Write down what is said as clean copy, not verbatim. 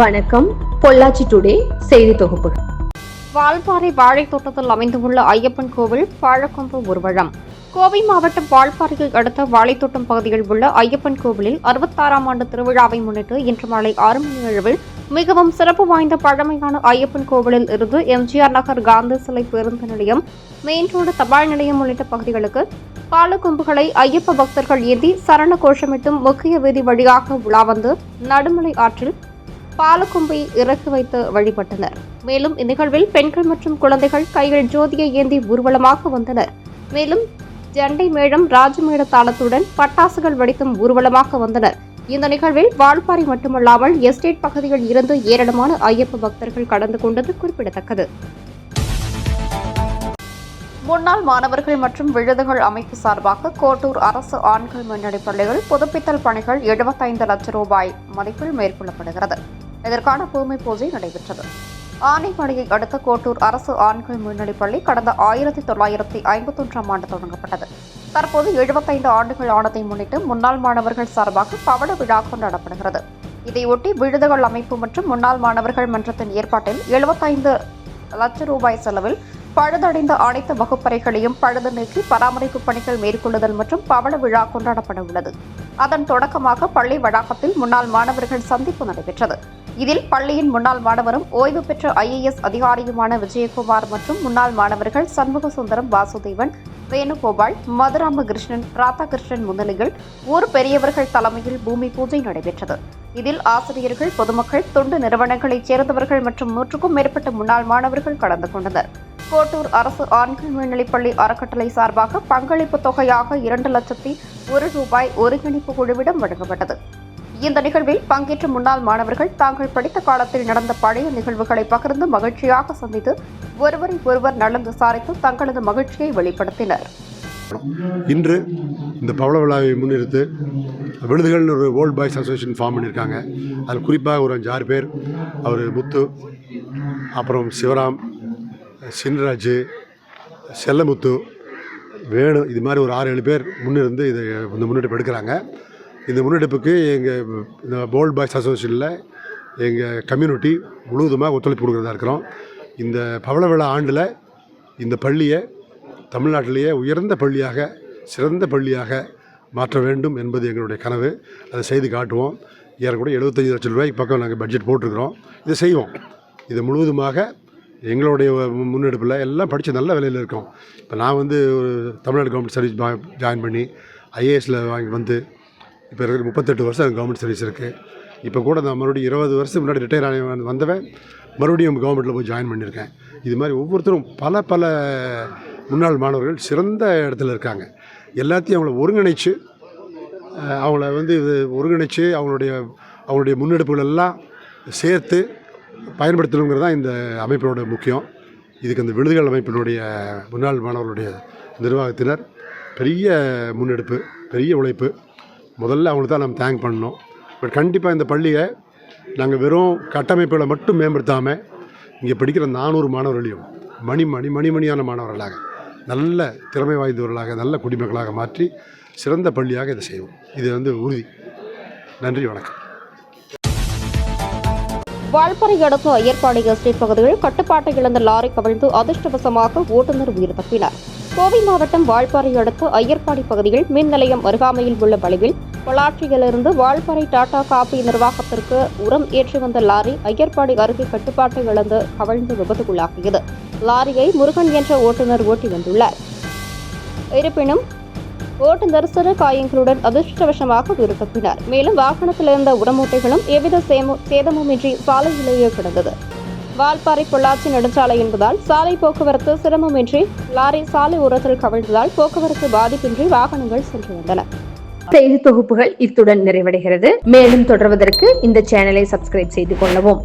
வணக்கம். பொள்ளாச்சி டுடே செய்தி தொகுப்பு. வால்பாறை வாழை தோட்டத்தில் அமைந்துள்ள ஐயப்பன் கோவில் வாழைக்கொம்பு ஊர்வலம். கோவை மாவட்டம் வால்பாறையை அடுத்த வாழைத்தோட்டம் பகுதியில் உள்ள ஐயப்பன் கோவிலில் 66ஆம் ஆண்டு திருவிழாவை முன்னிட்டு இன்று மாலை 6 மணி அளவில் மிகவும் சிறப்பு வாய்ந்த பழமையான ஐயப்பன் கோவிலில் இருந்து எம்ஜிஆர் நகர் காந்தி சிலை பேருந்து நிலையம், மெயின் ரோடு தபால் நிலையம் உள்ளிட்ட பகுதிகளுக்கு பாலக்கொம்புகளை ஐயப்ப பக்தர்கள் ஏந்தி சரண கோஷமிட்டும் முக்கிய வீதி வழியாக உலா வந்து நடுமலை ஆற்றில் பாலக்கொம்பை இறக்கி வைத்து வழிபட்டனர். மேலும் இந்நிகழ்வில் பெண்கள் மற்றும் குழந்தைகள் கையில் ஜோதியை ஏந்தி ஊர்வலமாக வந்தனர். மேலும் ஜண்டை மேளம், ராஜமேள தாளத்துடன் பட்டாசுகள் வெடித்தும் ஊர்வலமாக வந்தனர். இந்த நிகழ்வில் வால்பாறை மட்டுமல்லாமல் எஸ்டேட் பகுதியில் இருந்து ஏராளமான ஐயப்ப பக்தர்கள் கலந்து கொண்டது குறிப்பிடத்தக்கது. முன்னாள் மாணவர்கள் மற்றும் விழுதுகள் அமைப்பு சார்பாக கோட்டூர் அரசு ஆண்கள் மேல்நிலைப் பள்ளிகள் புதுப்பித்தல் பணிகள் 75 லட்சம் ரூபாய் மதிப்பில் மேற்கொள்ளப்படுகிறது. இதற்கான பூமி பூஜை நடைபெற்றது. ஆனைமலையை அடுத்த கோட்டூர் அரசு ஆண்கள் மேல்நிலைப் பள்ளி கடந்த 1951ஆம் ஆண்டு தொடங்கப்பட்டது. தற்போது 75 ஆண்டுகள் ஆனதை முன்னிட்டு முன்னாள் மாணவர்கள் சார்பாக பவள விழா கொண்டாடப்படுகிறது. இதையொட்டி விழுதுகள் அமைப்பு மற்றும் முன்னாள் மாணவர்கள் மன்றத்தின் ஏற்பாட்டில் 75 லட்சம் ரூபாய் செலவில் பழுதடைந்த அனைத்து வகுப்பறைகளையும் பழுது நீக்கி பராமரிப்பு பணிகள் மேற்கொள்ளுதல் மற்றும் பவள விழா கொண்டாடப்பட உள்ளது. அதன் தொடக்கமாக பள்ளி வளாகத்தில் முன்னாள் மாணவர்கள் சந்திப்பு நடைபெற்றது. இதில் பள்ளியின் முன்னாள் மாணவரும் ஓய்வு பெற்ற IAS அதிகாரியுமான விஜயகுமார் மற்றும் முன்னாள் மாணவர்கள் சண்முகசுந்தரம், வாசுதேவன், வேணுகோபால், மதுராமகிருஷ்ணன், ராதாகிருஷ்ணன் முன்னிலையில் ஊர் பெரியவர்கள் தலைமையில் பூமி பூஜை நடைபெற்றது. இதில் ஆசிரியர்கள், பொதுமக்கள், தொண்டு நிறுவனங்களைச் சேர்ந்தவர்கள் மற்றும் 100க்கும் மேற்பட்ட முன்னாள் மாணவர்கள் கலந்து கொண்டனர். கோட்டூர் அரசு ஆண்கள் மேல்நிலைப்பள்ளி அறக்கட்டளை சார்பாக பங்களிப்பு தொகையாக 2,01,000 ரூபாய் ஒருங்கிணைப்பு குழுவிடம் வழங்கப்பட்டது. இந்த நிகழ்வில் பங்கேற்ற முன்னாள் மாணவர்கள் தாங்கள் படித்த காலத்தில் நடந்த பழைய நிகழ்வுகளை பகிர்ந்து மகிழ்ச்சியாக சந்தித்து ஒருவரை ஒருவர் நலம் விசாரித்து தங்களது மகிழ்ச்சியை வெளிப்படுத்தினர். இன்று இந்த பவள விழாவை முன்னிறுத்து விழுதுகள்னு ஒரு ஓல்ட் பாய்ஸ் அசோசியேஷன் ஃபார்ம் பண்ணியிருக்காங்க. அதில் குறிப்பாக ஒரு 5-6 பேர், அவர் முத்து, அப்புறம் சிவராம், சின்ராஜ், செல்லமுத்து, வேணு, இது மாதிரி ஒரு 6-7 பேர் முன்னிருந்து இதை இந்த முன்னெடுப்பு எடுக்கிறாங்க. இந்த முன்னெடுப்புக்கு எங்கள் இந்த ஓல்ட் பாய்ஸ் அசோசியேஷனில் எங்கள் கம்யூனிட்டி முழுவதுமாக ஒத்துழைப்பு கொடுக்குறதா இருக்கிறோம். இந்த பவள விழா ஆண்டில் இந்த பள்ளியை தமிழ்நாட்டிலேயே உயர்ந்த பள்ளியாக, சிறந்த பள்ளியாக மாற்ற வேண்டும் என்பது எங்களுடைய கனவு. அதை செய்து காட்டுவோம். ஏறக்கூட 75 லட்சம் ரூபாய்க்கு பக்கம் நாங்கள் பட்ஜெட் போட்டிருக்கிறோம். இதை செய்வோம். இது முழுவதுமாக எங்களுடைய முன்னெடுப்பில் எல்லாம் படித்த நல்ல வேலையில் இருக்கோம். இப்போ நான் ஒரு தமிழ்நாடு கவர்மெண்ட் சர்வீஸ் ஜாயின் பண்ணி IASல வந்து இப்போ இருக்கிற 38 வருஷம் கவர்மெண்ட் சர்வீஸ் இருக்குது. இப்போ கூட நான் மறுபடியும் 20 வருஷம் முன்னாடி ரிட்டையர் ஆகி வந்தவன் மறுபடியும் கவர்மெண்ட்டில் போய் ஜாயின் பண்ணியிருக்கேன். இது மாதிரி ஒவ்வொருத்தரும் பல முன்னாள் மாணவர்கள் சிறந்த இடத்துல இருக்காங்க. எல்லாத்தையும் அவங்கள ஒருங்கிணைச்சு அவங்களுடைய முன்னெடுப்புகள் எல்லாம் சேர்த்து பயன்படுத்தணுங்கிறது தான் இந்த அமைப்பினோட முக்கியம். இதுக்கு அந்த விழுதுகள் அமைப்பினுடைய முன்னாள் மாணவர்களுடைய நிர்வாகத்தினர் பெரிய முன்னெடுப்பு, பெரிய உழைப்பு. முதல்ல அவங்களுக்கு தான் நம்ம தேங்க் பண்ணணும். பட் கண்டிப்பாக இந்த பள்ளியை நாங்கள் வெறும் கட்டமைப்புகளை மட்டும் மேம்படுத்தாமல் இங்கே படிக்கிற 400 மாணவர்களையும் மணிமணியான மாணவர்களாக, நல்ல திறமை வாய்ந்தவர்களாக, நல்ல குடிமக்களாக மாற்றி சிறந்த பள்ளியாக இதை செய்வோம். இது உறுதி. நன்றி, வணக்கம். வால்பாறை அடுத்த ஐயர்பாடி எஸ்டேட் பகுதியில் கட்டுப்பாட்டை இழந்த லாரி கவிழ்ந்து அதிர்ஷ்டவசமாக ஓட்டுநர் உயிர் தப்பினார். கோவை மாவட்டம் வால்பாறை அடுத்த ஐயர்பாடி பகுதியில் மின் நிலையம் அருகாமையில் உள்ள வளைவில் பொள்ளாச்சியிலிருந்து வால்பாறை டாடா காபி நிர்வாகத்திற்கு உரம் ஏற்றி வந்த லாரி ஐயர்பாடி அருகே கட்டுப்பாட்டை இழந்து கவிழ்ந்து விபத்துக்குள்ளாகியது. லாரியை முருகன் என்ற ஓட்டுநர் ஓட்டி வந்துள்ளார். இருப்பினும் ஓட்டுநர் சிறு காயங்களுடன் அதிர்ஷ்டவசமாக உயிர் தப்பினார். மேலும் வாகனத்தில் இருந்த உரமூட்டைகளும் எவ்வித சேதமுமின்றி சாலையிலேயே கிடந்தது. வால்பாறை பொள்ளாச்சி நெடுஞ்சாலை என்பதால் சாலை போக்குவரத்து சிரமமின்றி லாரி சாலை ஓரத்தில் கவிழ்ந்ததால் போக்குவரத்து பாதிப்பின்றி வாகனங்கள் சென்று வந்தன. செய்தி தொகுப்புகள் இத்துடன் நிறைவடைகிறது. மேலும் தொடர்வதற்கு இந்த சேனலை சப்ஸ்கிரைப் செய்து கொள்ளவும்.